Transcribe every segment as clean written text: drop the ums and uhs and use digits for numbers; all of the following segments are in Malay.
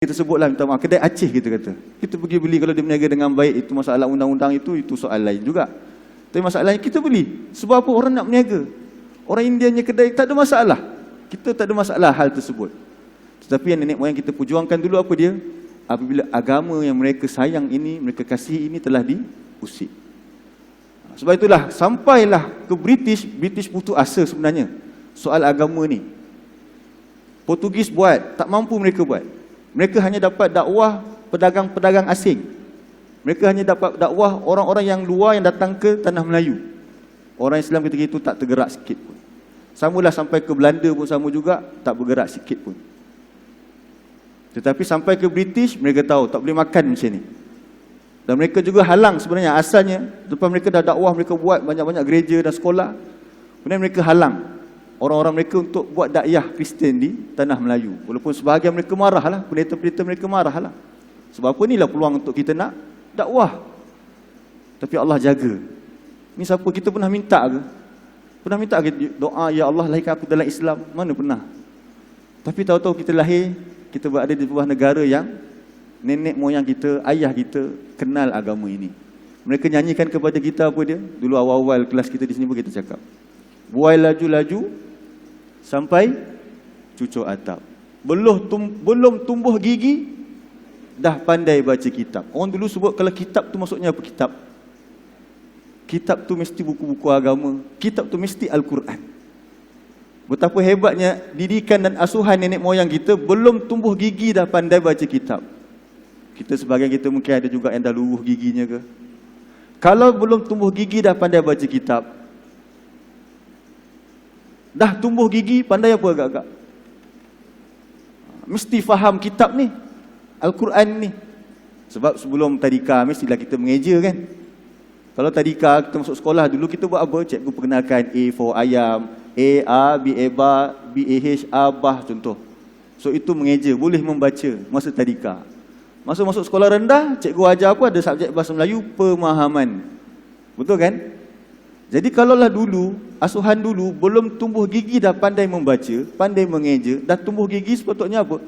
Kita sebutlah, minta maaf, kedai Aceh kita kata. Kita pergi beli, kalau dia berniaga dengan baik, itu masalah undang-undang itu soal lain juga. Tapi masalahnya kita beli. Sebab apa? Orang nak berniaga. Orang Indianya kedai, tak ada masalah. Kita tak ada masalah hal tersebut. Tetapi yang nenek moyang kita perjuangkan dulu apa dia? Apabila agama yang mereka sayang ini, mereka kasihi ini telah diusik. Sebab itulah, sampailah ke British putus asa sebenarnya soal agama ni. Portugis buat, tak mampu mereka buat. Mereka hanya dapat dakwah pedagang-pedagang asing. Mereka hanya dapat dakwah orang-orang yang luar yang datang ke tanah Melayu. Orang Islam ketika itu tak tergerak sikit pun. Samalah sampai ke Belanda pun sama juga, tak bergerak sikit pun. Tetapi sampai ke British, mereka tahu tak boleh makan macam ni. Dan mereka juga halang sebenarnya asalnya. Lepas mereka dah dakwah, mereka buat banyak-banyak gereja dan sekolah. Kemudian mereka halang orang-orang mereka untuk buat dakwah Kristian di tanah Melayu. Walaupun sebahagian mereka marahlah, pendeta-pendeta mereka marahlah. Sebab apa, inilah peluang untuk kita nak dakwah. Tapi Allah jaga. Ni siapa, kita pernah minta ke? Pernah minta ke doa, ya Allah lahirkan aku dalam Islam? Mana pernah. Tapi tahu-tahu kita lahir, kita berada di sebuah negara yang nenek moyang kita, ayah kita kenal agama ini. Mereka nyanyikan kepada kita apa dia? Dulu awal-awal kelas kita di sini pun kita cakap, buai laju-laju sampai cucuk atap. Belum tumbuh gigi, dah pandai baca kitab. Orang dulu sebut kalau kitab tu maksudnya apa kitab? Kitab tu mesti buku-buku agama. Kitab tu mesti Al-Quran. Betapa hebatnya didikan dan asuhan nenek moyang kita, belum tumbuh gigi dah pandai baca kitab. Kita sebagian kita mungkin ada juga yang dah luruh giginya ke. Kalau belum tumbuh gigi dah pandai baca kitab, dah tumbuh gigi, pandai apa agak-agak? Mesti faham kitab ni, Al-Quran ni. Sebab sebelum tadika, mestilah kita mengeja kan. Kalau tadika, kita masuk sekolah dulu, kita buat apa? Cikgu perkenalkan A for ayam, A, B, eba, B, H, abah contoh. So itu mengeja, boleh membaca masa tadika. Masuk sekolah rendah, cikgu ajar apa? Ada subjek bahasa Melayu, pemahaman. Betul kan? Jadi kalaulah dulu, asuhan dulu, belum tumbuh gigi dah pandai membaca, pandai mengeja, dah tumbuh gigi sepatutnya apa?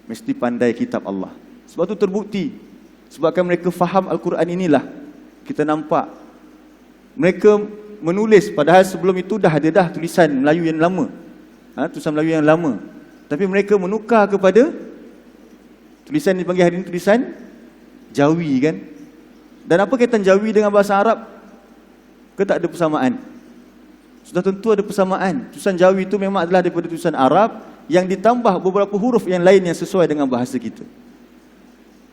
Mesti pandai kitab Allah. Sebab tu terbukti. Sebabkan mereka faham Al-Quran inilah, kita nampak. Mereka menulis, padahal sebelum itu dah ada tulisan Melayu yang lama. Tulisan Melayu yang lama. Tapi mereka menukar kepada, tulisan dipanggil hari ini tulisan Jawi kan? Dan apa kaitan Jawi dengan bahasa Arab? Ke tak ada persamaan? Sudah tentu ada persamaan. Tulisan Jawi itu memang adalah daripada tulisan Arab yang ditambah beberapa huruf yang lain yang sesuai dengan bahasa kita.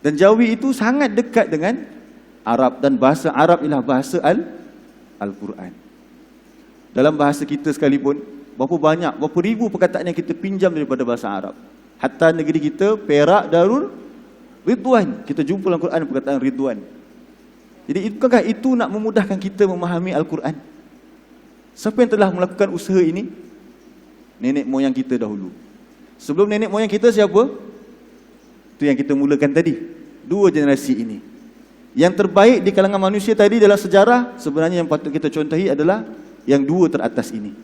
Dan Jawi itu sangat dekat dengan Arab, dan bahasa Arab ialah bahasa Al-Quran. Dalam bahasa kita sekalipun, berapa ribu perkataan yang kita pinjam daripada bahasa Arab. Hatta negeri kita, Perak, Darul Ridwan, kita jumpa dalam Quran perkataan Ridwan. Jadi bukankah itu nak memudahkan kita memahami Al-Quran? Siapa yang telah melakukan usaha ini? Nenek moyang kita dahulu. Sebelum nenek moyang kita siapa? Itu yang kita mulakan tadi. Dua generasi ini. Yang terbaik di kalangan manusia tadi dalam sejarah, sebenarnya yang patut kita contohi adalah yang dua teratas ini.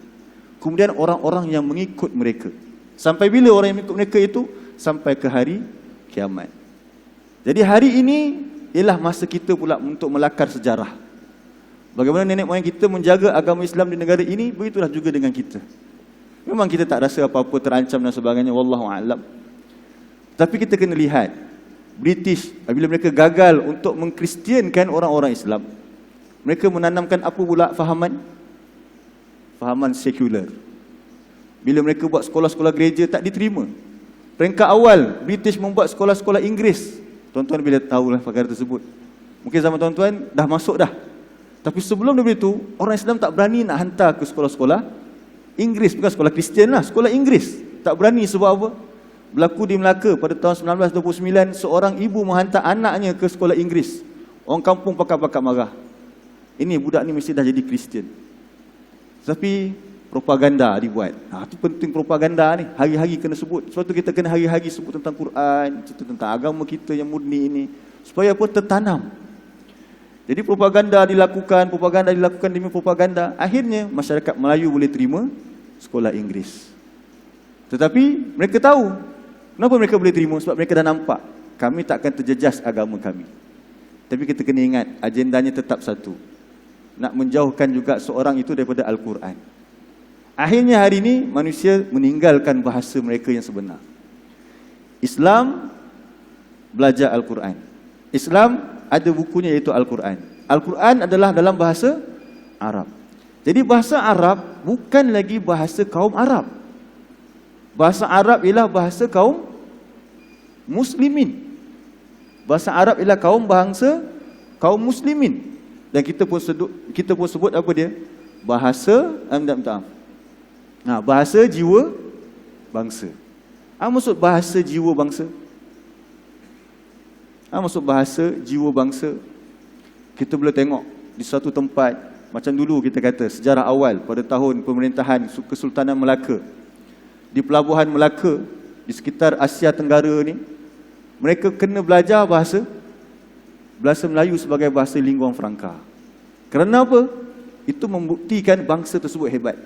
Kemudian orang-orang yang mengikut mereka. Sampai bila orang yang mengikut mereka itu? Sampai ke hari kiamat. Jadi hari ini ialah masa kita pula untuk melakar sejarah. Bagaimana nenek moyang kita menjaga agama Islam di negara ini, begitulah juga dengan kita. Memang kita tak rasa apa-apa terancam dan sebagainya, wallahu a'lam. Tapi kita kena lihat, British apabila mereka gagal untuk mengkristiankan orang-orang Islam, mereka menanamkan apa pula fahaman? Fahaman sekular. Bila mereka buat sekolah-sekolah gereja, tak diterima. Peringkat awal, British membuat sekolah-sekolah Inggeris. Tuan-tuan bila tahulah perkara tersebut. Mungkin zaman tuan-tuan dah masuk dah. Tapi sebelum daripada itu, orang Islam tak berani nak hantar ke sekolah-sekolah Inggeris. Bukan sekolah Kristian lah, sekolah Inggeris. Tak berani sebab apa? Berlaku di Melaka pada tahun 1929, seorang ibu menghantar anaknya ke sekolah Inggeris. Orang kampung pakak-pakak marah. Ini budak ni mesti dah jadi Kristian. Tapi propaganda dibuat. Itu penting propaganda ni. Hari-hari kena sebut. Sebab tu kita kena hari-hari sebut tentang Quran, cerita tentang agama kita yang murni ini. Supaya apa? Tertanam. Jadi propaganda dilakukan demi propaganda. Akhirnya masyarakat Melayu boleh terima sekolah Inggeris. Tetapi mereka tahu Kenapa mereka boleh terima? Sebab mereka dah nampak kami tak akan terjejas agama kami. Tapi kita kena ingat, agendanya tetap satu. Nak menjauhkan juga seorang itu daripada Al-Quran. Akhirnya hari ini manusia meninggalkan bahasa mereka yang sebenar. Islam belajar Al-Quran. Islam ada bukunya iaitu Al-Quran. Al-Quran adalah dalam bahasa Arab. Jadi bahasa Arab bukan lagi bahasa kaum Arab. Bahasa Arab ialah bahasa kaum Muslimin. Bahasa Arab ialah kaum Muslimin. Dan kita pun sebut apa dia? Bahasa bahasa jiwa bangsa. Apa maksud bahasa jiwa bangsa? Apa maksud bahasa jiwa bangsa? Kita boleh tengok di satu tempat, macam dulu kita kata sejarah awal pada tahun pemerintahan Kesultanan Melaka. Di pelabuhan Melaka, di sekitar Asia Tenggara ni, mereka kena belajar bahasa Melayu sebagai bahasa lingua franca. Kerana apa? Itu membuktikan bangsa tersebut hebat.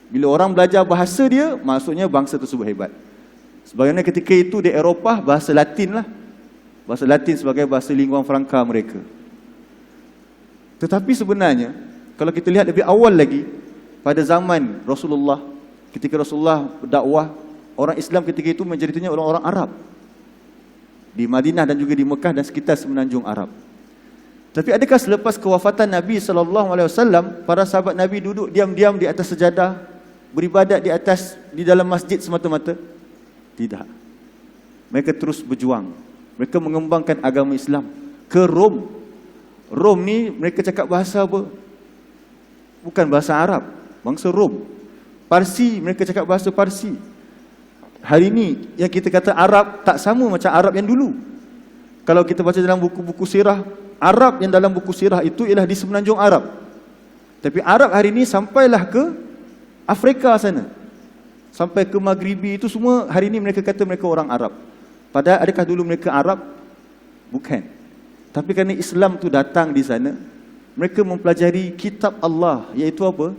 Bila orang belajar bahasa dia, maksudnya bangsa tersebut hebat. Sebagaimana ketika itu di Eropah, bahasa Latin lah. Bahasa Latin sebagai bahasa lingua franca mereka. Tetapi sebenarnya, kalau kita lihat lebih awal lagi, pada zaman Rasulullah, ketika Rasulullah berdakwah, orang Islam ketika itu majoritinya orang-orang Arab. Di Madinah dan juga di Mekah dan sekitar semenanjung Arab. Tapi adakah selepas kewafatan Nabi SAW, para sahabat Nabi duduk diam-diam di atas sejadah, beribadat di dalam masjid semata-mata? Tidak. Mereka terus berjuang. Mereka mengembangkan agama Islam ke Rom. Rom ni mereka cakap bahasa apa? Bukan bahasa Arab, bangsa Rom. Parsi, mereka cakap bahasa Parsi. Hari ini yang kita kata Arab tak sama macam Arab yang dulu. Kalau kita baca dalam buku-buku sirah, Arab yang dalam buku sirah itu ialah di semenanjung Arab. Tapi Arab hari ini sampailah ke Afrika sana. Sampai ke Maghribi, itu semua hari ini mereka kata mereka orang Arab. Padahal adakah dulu mereka Arab? Bukan. Tapi kerana Islam tu datang di sana, mereka mempelajari kitab Allah, iaitu apa?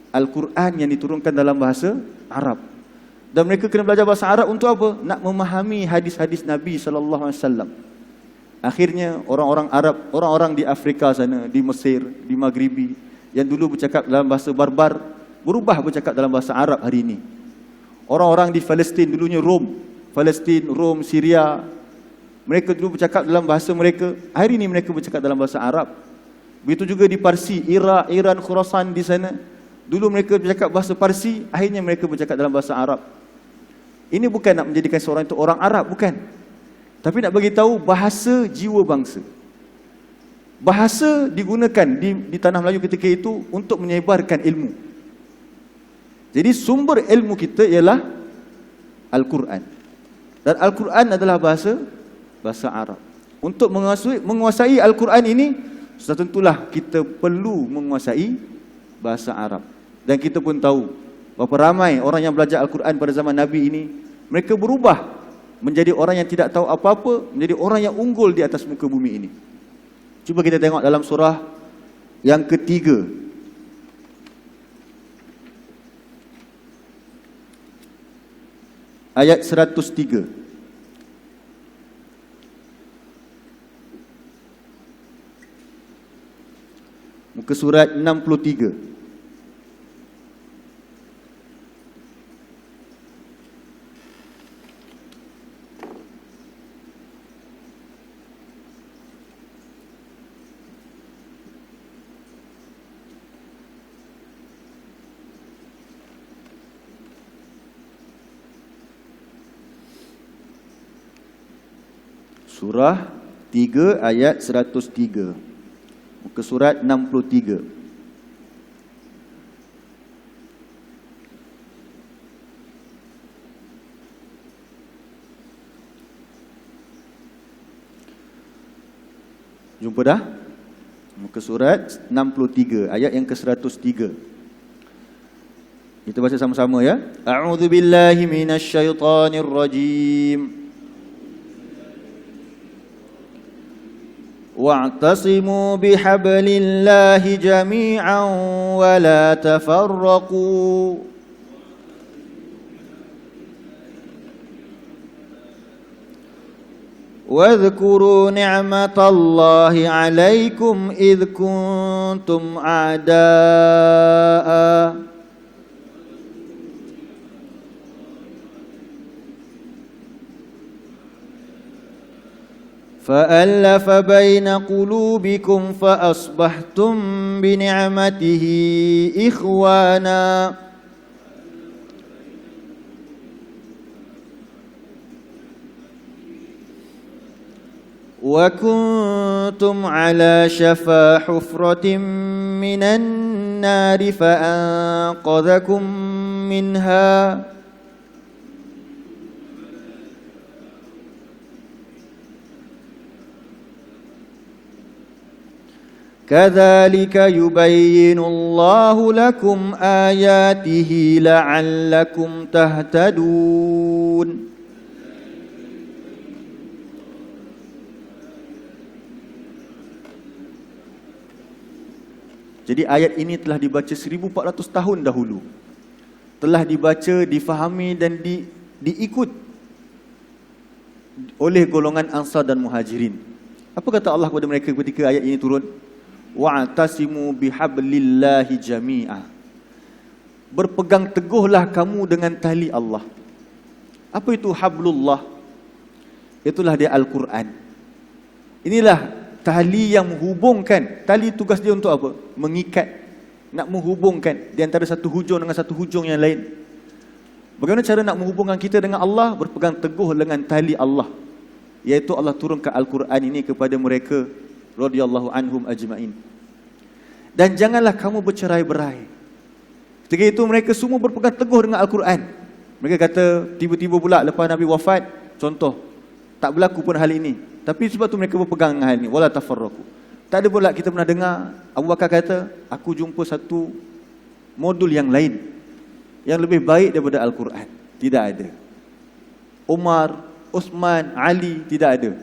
Al-Quran yang diturunkan dalam bahasa Arab. Dan mereka kena belajar bahasa Arab untuk apa? Nak memahami hadis-hadis Nabi SAW. Akhirnya orang-orang Arab, orang-orang di Afrika sana, di Mesir, di Maghribi, yang dulu bercakap dalam bahasa Barbar, berubah bercakap dalam bahasa Arab hari ini. Orang-orang di Palestin, dulunya Rom, Palestin, Rom, Syria, mereka dulu bercakap dalam bahasa mereka. Hari ini mereka bercakap dalam bahasa Arab. Begitu juga di Parsi, Iraq, Iran, Khurasan di sana. Dulu mereka bercakap bahasa Parsi, akhirnya mereka bercakap dalam bahasa Arab. Ini bukan nak menjadikan seorang itu orang Arab, bukan. Tapi nak bagi tahu bahasa jiwa bangsa. Bahasa digunakan di tanah Melayu ketika itu untuk menyebarkan ilmu. Jadi sumber ilmu kita ialah Al-Quran. Dan Al-Quran adalah bahasa Arab. Untuk menguasai Al-Quran ini, sudah tentulah kita perlu menguasai bahasa Arab. Dan kita pun tahu berapa ramai orang yang belajar Al-Quran pada zaman Nabi ini, mereka berubah menjadi orang yang tidak tahu apa-apa, menjadi orang yang unggul di atas muka bumi ini. Cuba kita tengok dalam surah yang ketiga. Ayat 103. Muka surat 63. Surah 3 ayat 103. Muka surat 63. Jumpa dah? Muka surat 63 ayat yang ke-103. Kita baca sama-sama ya. A'udzubillahi minasyaitonirrajim. واعتصموا بحبل الله جميعا ولا تفرقوا واذكروا نعمة الله عليكم إذ كنتم أعداء فألف بين قلوبكم فأصبحتم بنعمته إخوانا وكنتم على شفا حفرة من النار فأنقذكم منها كذلك يبين الله لكم آياته لعلكم تهتدون. Jadi ayat ini telah dibaca 1400 tahun dahulu. Telah dibaca, difahami dan diikut oleh golongan Ansar dan Muhajirin. Apa kata Allah kepada mereka ketika ayat ini turun? Wa'tasimu bihablillahi jami'a. Berpegang teguhlah kamu dengan tali Allah. Apa itu hablullah? Itulah dia Al-Quran. Inilah tali yang menghubungkan. Tali tugas dia untuk apa? Mengikat, nak menghubungkan di antara satu hujung dengan satu hujung yang lain. Bagaimana cara nak menghubungkan kita dengan Allah? Berpegang teguh dengan tali Allah, iaitu Allah turunkan Al-Quran ini kepada mereka radhiyallahu anhum ajma'in. Dan janganlah kamu bercerai-berai. Ketika itu mereka semua berpegang teguh dengan Al-Quran. Mereka kata tiba-tiba pula lepas Nabi wafat, contoh, tak berlaku pun hal ini, tapi sebab tu mereka berpegang dengan hal ini. Wala tafarraqu. Tak ada pula kita pernah dengar Abu Bakar kata, aku jumpa satu modul yang lain yang lebih baik daripada Al-Quran. Tidak ada. Umar, Uthman, Ali, tidak ada.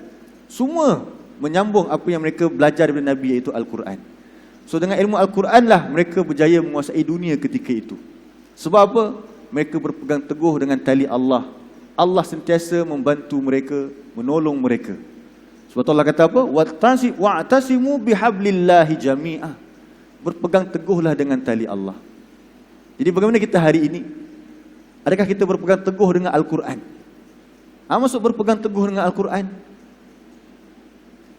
Semua menyambung apa yang mereka belajar daripada Nabi, iaitu Al-Quran. So dengan ilmu Al-Quran lah mereka berjaya menguasai dunia ketika itu. Sebab apa? Mereka berpegang teguh dengan tali Allah. Allah sentiasa membantu mereka, menolong mereka. Sebab Allah kata apa? Wa'tasimu bihablillahi jami'ah. Berpegang teguhlah dengan tali Allah. Jadi bagaimana kita hari ini? Adakah kita berpegang teguh dengan Al-Quran? Maksud berpegang teguh dengan Al-Quran,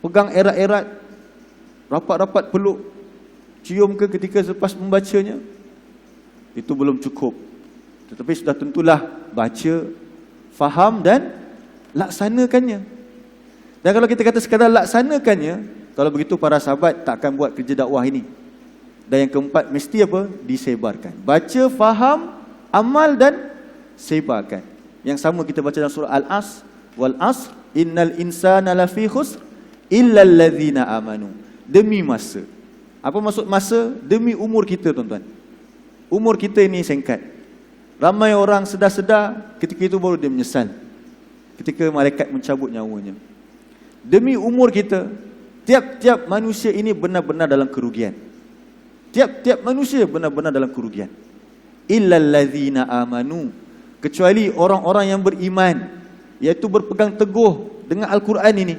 pegang erat-erat, rapat-rapat peluk, cium ke ketika selepas membacanya? Itu belum cukup. Tetapi sudah tentulah baca, faham dan laksanakannya. Dan kalau kita kata sekadar laksanakannya, kalau begitu para sahabat tak akan buat kerja dakwah ini. Dan yang keempat, mesti apa? Disebarkan. Baca, faham, amal dan sebarkan. Yang sama kita baca dalam surah Al-Asr, wal asr innal insana lafi khusr illa allazina amanu. Demi masa. Apa maksud masa? Demi umur kita, tuan-tuan. Umur kita ini singkat. Ramai orang sedar-sedar, ketika itu baru dia menyesal, ketika malaikat mencabut nyawanya. Demi umur kita, tiap-tiap manusia ini benar-benar dalam kerugian. Tiap-tiap manusia benar-benar dalam kerugian. Illal ladzina amanu, kecuali orang-orang yang beriman, iaitu berpegang teguh dengan Al-Quran ini.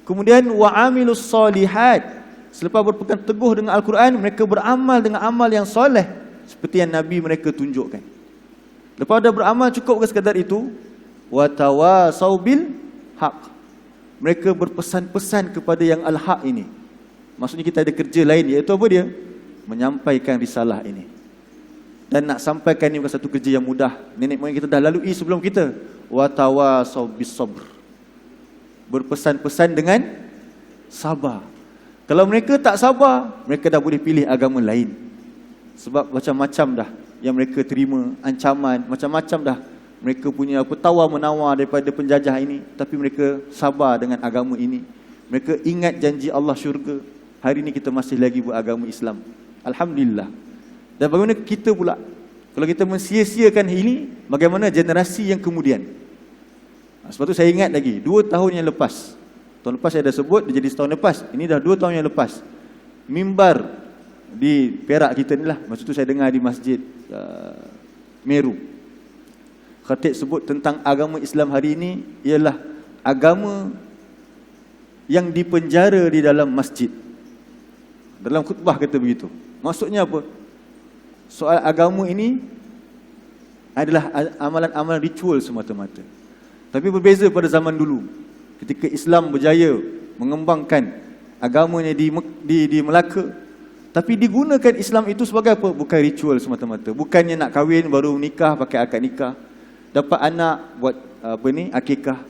Kemudian wa amilus solihat, selepas berpegang teguh dengan Al-Quran, mereka beramal dengan amal yang soleh seperti yang Nabi mereka tunjukkan. Lepas dah beramal, cukup ke sekadar itu? Wa tawasau bil haq, mereka berpesan-pesan kepada yang al-haq ini. Maksudnya kita ada kerja lain, iaitu apa dia? Menyampaikan risalah ini. Dan nak sampaikan ini bukan satu kerja yang mudah. Nenek moyang kita dah lalui sebelum kita. Wa tawasau bis sabr, berpesan-pesan dengan sabar. Kalau mereka tak sabar, mereka dah boleh pilih agama lain. Sebab macam-macam dah yang mereka terima, ancaman, macam-macam dah mereka punya apa, tawar-menawar daripada penjajah ini. Tapi mereka sabar dengan agama ini. Mereka ingat janji Allah syurga. Hari ini kita masih lagi beragama Islam, alhamdulillah. Dan bagaimana kita pula, kalau kita mensia-siakan ini, bagaimana generasi yang kemudian? Sebab tu saya ingat lagi 2 tahun yang lepas, tahun lepas saya dah sebut, dia jadi setahun lepas, ini dah 2 tahun yang lepas, mimbar di Perak kita ni lah, masa tu saya dengar di Masjid Meru, khatib sebut tentang agama Islam hari ini ialah agama yang dipenjara di dalam masjid. Dalam khutbah kata begitu. Maksudnya apa? Soal agama ini adalah amalan-amalan ritual semata-mata. Tapi berbeza pada zaman dulu. Ketika Islam berjaya mengembangkan agamanya di Melaka, tapi digunakan Islam itu sebagai apa? Bukan ritual semata-mata. Bukannya nak kahwin baru nikah, pakai akad nikah, dapat anak buat akikah.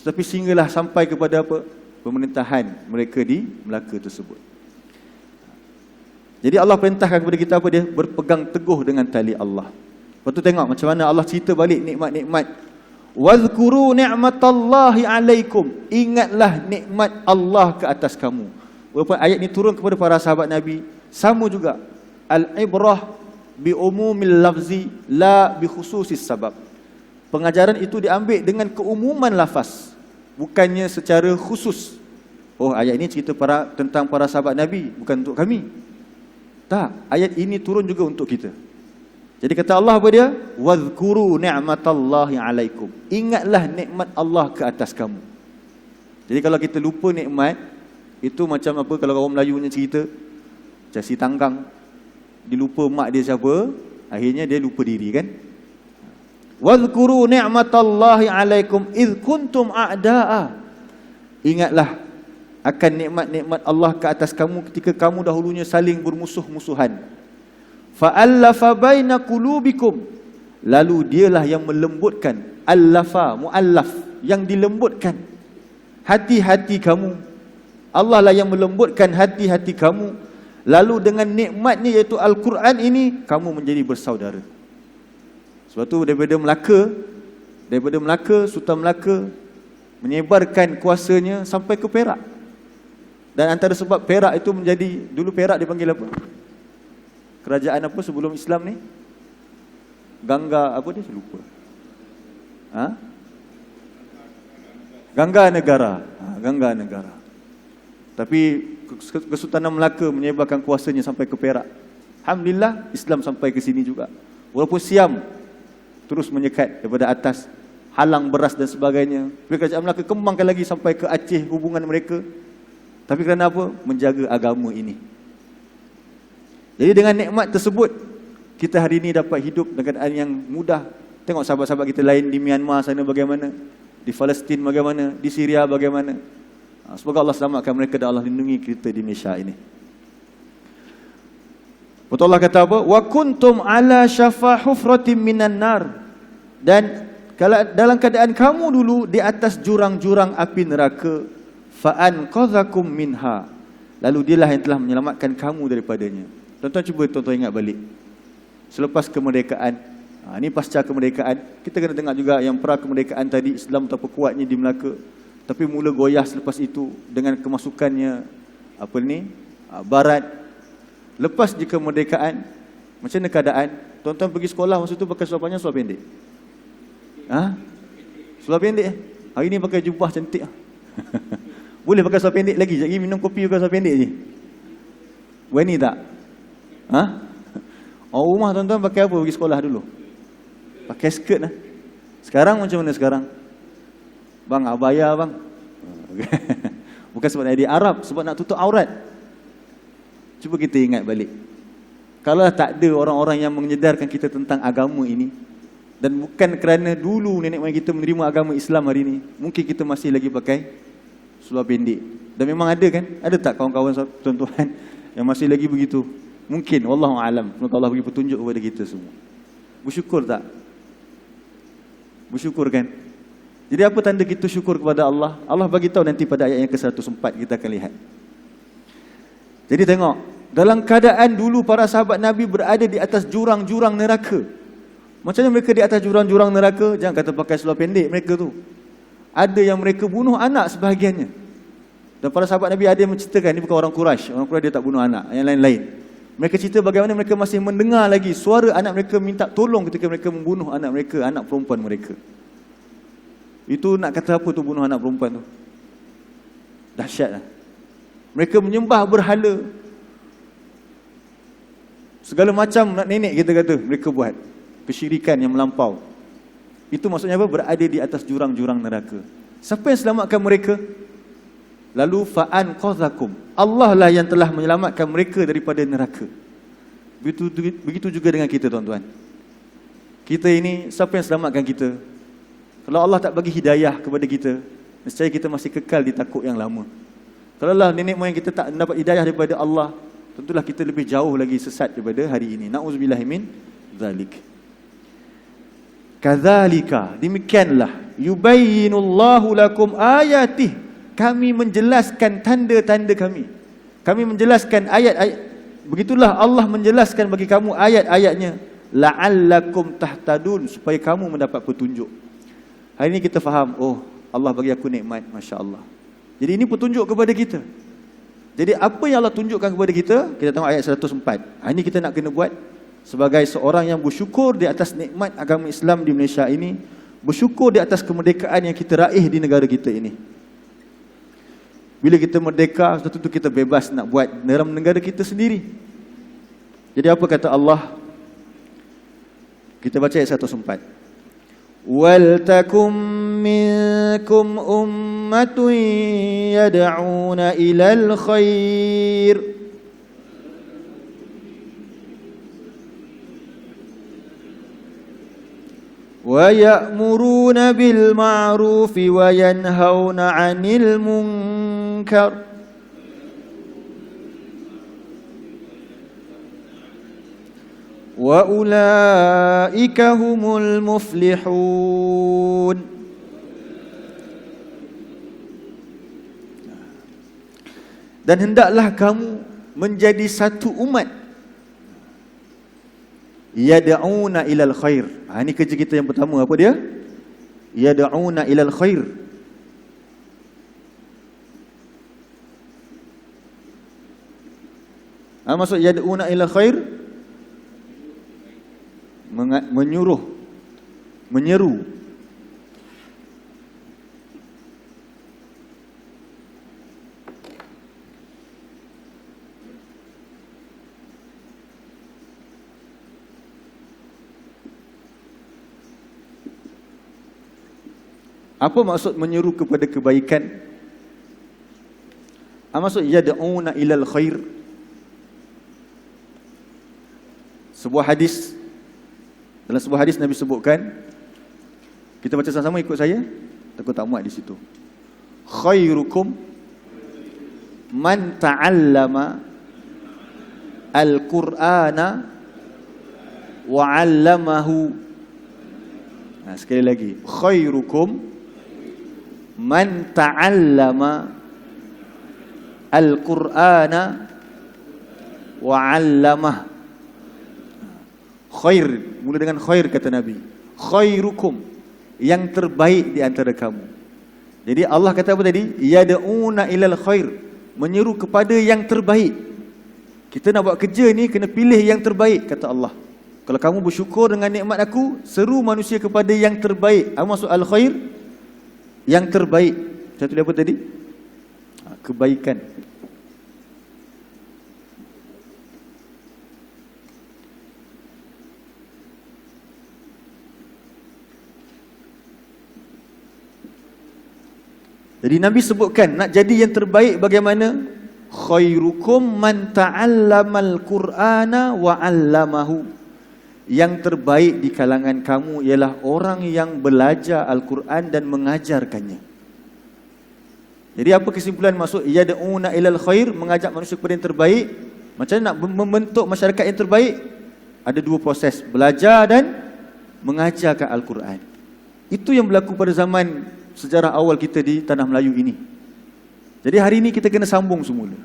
Tetapi sehinggalah sampai kepada apa? Pemerintahan mereka di Melaka tersebut. Jadi Allah perintahkan kepada kita apa dia? Berpegang teguh dengan tali Allah. Lepas tu tengok macam mana Allah cerita balik nikmat-nikmat. Wadhkuru ni'matallahi alaikum. Ingatlah nikmat Allah ke atas kamu. Walaupun ayat ni turun kepada para sahabat Nabi, sama juga. Al-ibrah bi umumil lafzi la bi khususis sabab. Pengajaran itu diambil dengan keumuman lafaz, bukannya secara khusus. Oh, ayat ini cerita tentang para sahabat Nabi, bukan untuk kami. Tak, ayat ini turun juga untuk kita. Jadi kata Allah apa dia? Wadhkuru ni'matallahi alaikum. Ingatlah nikmat Allah ke atas kamu. Jadi kalau kita lupa nikmat, itu macam apa kalau orang Melayu punya cerita, macam si tanggang, dia lupa mak dia siapa, akhirnya dia lupa diri kan. Wadhkuru ni'matallahi alaikum idh kuntum a'da'a. Ingatlah akan nikmat-nikmat Allah ke atas kamu ketika kamu dahulunya saling bermusuh-musuhan. Fa'allafa baina qulubikum. Lalu dialah yang melembutkan, allafa, muallaf, yang dilembutkan hati-hati kamu. Allah lah yang melembutkan hati-hati kamu. Lalu dengan nikmatnya iaitu Al-Quran ini, kamu menjadi bersaudara. Sebab tu daripada Melaka, Sultan Melaka menyebarkan kuasanya sampai ke Perak. Dan antara sebab Perak itu menjadi, dulu Perak dipanggil apa? Kerajaan apa sebelum Islam ni? Gangga apa dia? Saya lupa. Gangga Negara. Gangga Negara. Tapi Kesultanan Melaka menyebarkan kuasanya sampai ke Perak. Alhamdulillah Islam sampai ke sini juga. Walaupun Siam terus menyekat daripada atas, halang beras dan sebagainya. Kerajaan Melaka kembangkan lagi sampai ke Aceh hubungan mereka. Tapi kerana apa? Menjaga agama ini. Jadi dengan nikmat tersebut, kita hari ini dapat hidup dengan keadaan yang mudah. Tengok sahabat-sahabat kita lain di Myanmar sana bagaimana, di Palestin bagaimana, di Syria bagaimana. Semoga Allah selamatkan mereka dan Allah lindungi kita di Malaysia ini. Betul Allah kata apa? Wa kuntum ala syafa hufratin minan nar. Dan kalau dalam keadaan kamu dulu di atas jurang-jurang api neraka, fa anqadhakum minha. Lalu dialah yang telah menyelamatkan kamu daripadanya. Tuan-tuan cuba tuan-tuan ingat balik. Selepas kemerdekaan, ini pasca kemerdekaan, kita kena tengok juga yang pra kemerdekaan tadi Islam betapa kuatnya di Melaka. Tapi mula goyah selepas itu dengan kemasukannya Barat. Lepas di kemerdekaan, macam mana keadaan? Tuan-tuan pergi sekolah masa tu pakai seluar panjang, seluar pendek? Seluar pendek. Hari ni pakai jubah cantik. Boleh pakai seluar pendek lagi. Sekejap lagi minum kopi pakai seluar pendek je. Berani tak? Orang rumah tuan-tuan pakai apa pergi sekolah dulu? Pakai skirt lah. Sekarang macam mana sekarang? Bang, abaya bang. Bukan sebab nak di Arab, sebab nak tutup aurat. Cuba kita ingat balik. Kalau tak ada orang-orang yang menyedarkan kita tentang agama ini, dan bukan kerana dulu nenek moyang kita menerima agama Islam hari ini, mungkin kita masih lagi pakai seluar pendek. Dan memang ada kan? Ada tak kawan-kawan tuan-tuan yang masih lagi begitu? Mungkin, wallahu alam. Semoga Allah bagi petunjuk kepada kita semua. Bersyukur tak? Bersyukur kan? Jadi apa tanda kita syukur kepada Allah? Allah bagi tahu nanti pada ayat yang ke-104 kita akan lihat. Jadi tengok, dalam keadaan dulu para sahabat Nabi berada di atas jurang-jurang neraka. Macam mana mereka di atas jurang-jurang neraka? Jangan kata pakai seluar pendek mereka tu. Ada yang mereka bunuh anak sebahagiannya. Dan para sahabat Nabi ada yang menceritakan, ini bukan orang Quraisy. Orang Quraisy dia tak bunuh anak, yang lain-lain. Mereka cerita bagaimana mereka masih mendengar lagi suara anak mereka minta tolong ketika mereka membunuh anak mereka, anak perempuan mereka. Itu nak kata apa tu bunuh anak perempuan tu? Dahsyat lah. Mereka menyembah berhala. Segala macam nak nenek kita kata mereka buat. Kesyirikan yang melampau. Itu maksudnya apa? Berada di atas jurang-jurang neraka. Siapa yang selamatkan mereka? Lalu fa'anqadhakum. Allah lah yang telah menyelamatkan mereka daripada neraka. Begitu juga dengan kita, tuan-tuan. Kita ini, siapa yang selamatkan kita? Kalau Allah tak bagi hidayah kepada kita, nescaya kita masih kekal di takut yang lama. Kalau lah nenek moyang kita tak dapat hidayah daripada Allah, tentulah kita lebih jauh lagi sesat daripada hari ini. Na'udzubillahi min zalik. Kadzalika, demikianlah, yubayyinullahu lakum ayatih, kami menjelaskan tanda-tanda kami. Kami menjelaskan ayat-ayat. Begitulah Allah menjelaskan bagi kamu ayat-ayatnya, la'allakum tahtadun, supaya kamu mendapat petunjuk. Hari ini kita faham, oh Allah bagi aku nikmat, masya-Allah. Jadi ini petunjuk kepada kita. Jadi apa yang Allah tunjukkan kepada kita, kita tengok ayat 104. Hari ini kita nak kena buat sebagai seorang yang bersyukur di atas nikmat agama Islam di Malaysia ini, bersyukur di atas kemerdekaan yang kita raih di negara kita ini. Bila kita merdeka, tentu kita bebas nak buat dalam negara kita sendiri. Jadi apa kata Allah? Kita baca ayat 104. Wal takum minkum ummatun yad'una ilal khair wa ya'muruna bil ma'rufi wa yanhauna 'anil munkar wa ulaika humul muflihun. Dan hendaklah kamu menjadi satu umat yad'una ilal khair. Ini kerja kita yang pertama, apa dia? Yad'una ilal khair. Maksud yad'una ilal khair, menyuruh, menyeru. Apa maksud menyeru kepada kebaikan? Maksud yad'una ilal khair. Sebuah hadis, dalam sebuah hadis Nabi sebutkan, kita baca sama-sama, ikut saya, takut tak muat di situ. Khairukum man ta'allama al-Qur'ana wa 'allamahu. Sekali lagi, khairukum man ta'allama al-Qur'ana wa 'allamah. Khair, mula dengan khair kata Nabi. Khairukum, yang terbaik di antara kamu. Jadi Allah kata apa tadi? Yad'una ilal khair, menyeru kepada yang terbaik. Kita nak buat kerja ni kena pilih yang terbaik, kata Allah. Kalau kamu bersyukur dengan nikmat aku, seru manusia kepada yang terbaik. Apa maksud al-khair? Yang terbaik. Saya tulis apa tadi? Kebaikan. Jadi Nabi sebutkan, nak jadi yang terbaik bagaimana? Khairukum man ta'allamal Qur'ana wa 'allamahu. Yang terbaik di kalangan kamu ialah orang yang belajar Al-Quran dan mengajarkannya. Jadi apa kesimpulan maksud yad'una ilal khair, mengajak manusia kepada yang terbaik? Macam mana nak membentuk masyarakat yang terbaik? Ada dua proses, belajar dan mengajarkan Al-Quran. Itu yang berlaku pada zaman sejarah awal kita di tanah Melayu ini. Jadi hari ini kita kena sambung semula.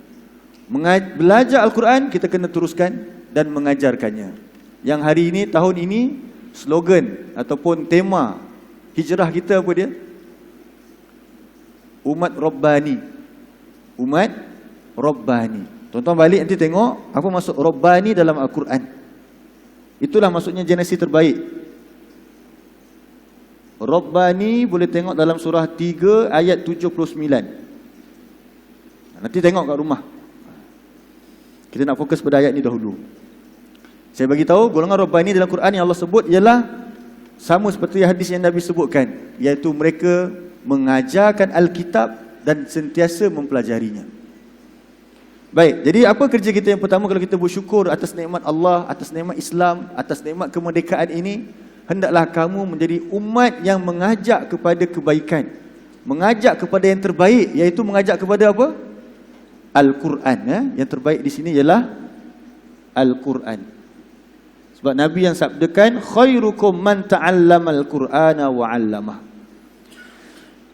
Belajar Al-Quran, kita kena teruskan dan mengajarkannya. Yang hari ini, tahun ini, slogan ataupun tema hijrah kita apa dia? Umat Rabbani. Umat Rabbani. Tuan-tuan balik nanti tengok apa maksud Rabbani dalam Al-Quran. Itulah maksudnya generasi terbaik. Rabbani boleh tengok dalam surah 3 ayat 79. Nanti tengok kat rumah. Kita nak fokus pada ayat ni dahulu. Saya bagi tahu golongan Rabbani dalam Quran yang Allah sebut ialah sama seperti hadis yang Nabi sebutkan, iaitu mereka mengajarkan Alkitab dan sentiasa mempelajarinya. Baik, jadi apa kerja kita yang pertama kalau kita bersyukur atas nikmat Allah, atas nikmat Islam, atas nikmat kemerdekaan ini? Hendaklah kamu menjadi umat yang mengajak kepada kebaikan, mengajak kepada yang terbaik, iaitu mengajak kepada apa? Al-Quran. Yang terbaik di sini ialah Al-Quran. Sebab Nabi yang sabdakan, khairukum man ta'allamal Qur'ana wa 'allamah.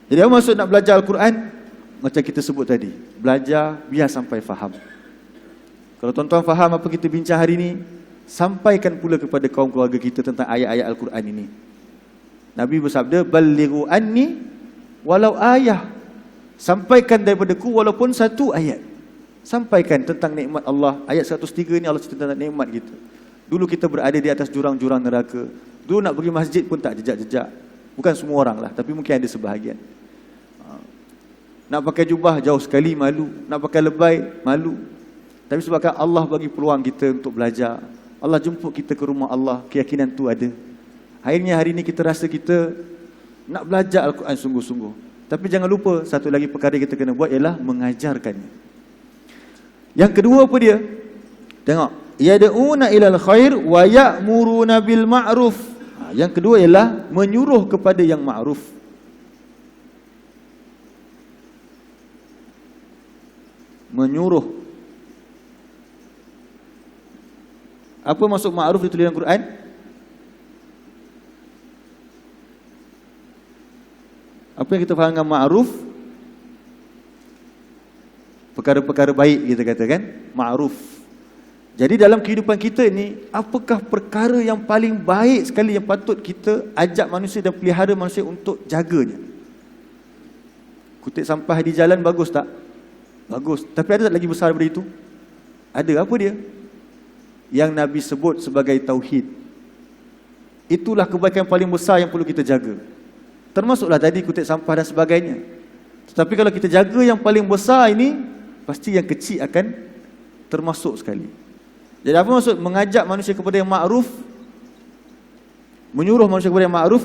Jadi apa maksud nak belajar Al-Quran? Macam kita sebut tadi, belajar biar sampai faham. Kalau tuan-tuan faham apa kita bincang hari ini, sampaikan pula kepada kaum keluarga kita tentang ayat-ayat Al-Quran ini. Nabi bersabda, ballighu anni walau ayah. Sampaikan daripadaku walaupun satu ayat. Sampaikan tentang nikmat Allah. Ayat 103 ni Allah cerita tentang nikmat kita. Dulu kita berada di atas jurang-jurang neraka. Dulu nak pergi masjid pun tak jejak-jejak. Bukan semua orang lah, tapi mungkin ada sebahagian. Nak pakai jubah jauh sekali malu, nak pakai lebay malu. Tapi sebabkan Allah bagi peluang kita untuk belajar, Allah jemput kita ke rumah Allah, keyakinan tu ada. Akhirnya hari ini kita rasa kita nak belajar Al-Quran sungguh-sungguh. Tapi jangan lupa, satu lagi perkara yang kita kena buat ialah mengajarkannya. Yang kedua apa dia? Tengok, yad'una ilal khair wa ya'muruna bil ma'ruf. Yang kedua ialah menyuruh kepada yang ma'ruf. Menyuruh. Apa maksud ma'ruf ditulis dalam Quran? Apa yang kita faham dengan ma'ruf? Perkara-perkara baik kita katakan ma'ruf. Jadi dalam kehidupan kita ni, apakah perkara yang paling baik sekali yang patut kita ajak manusia dan pelihara manusia untuk jaganya? Kutip sampah di jalan bagus tak? Bagus. Tapi ada tak lagi besar daripada itu? Ada. Apa dia? Yang Nabi sebut sebagai tauhid. Itulah kebaikan paling besar yang perlu kita jaga. Termasuklah tadi kutip sampah dan sebagainya. Tetapi kalau kita jaga yang paling besar ini, pasti yang kecil akan termasuk sekali. Jadi apa maksud mengajak manusia kepada yang ma'ruf? Menyuruh manusia kepada yang ma'ruf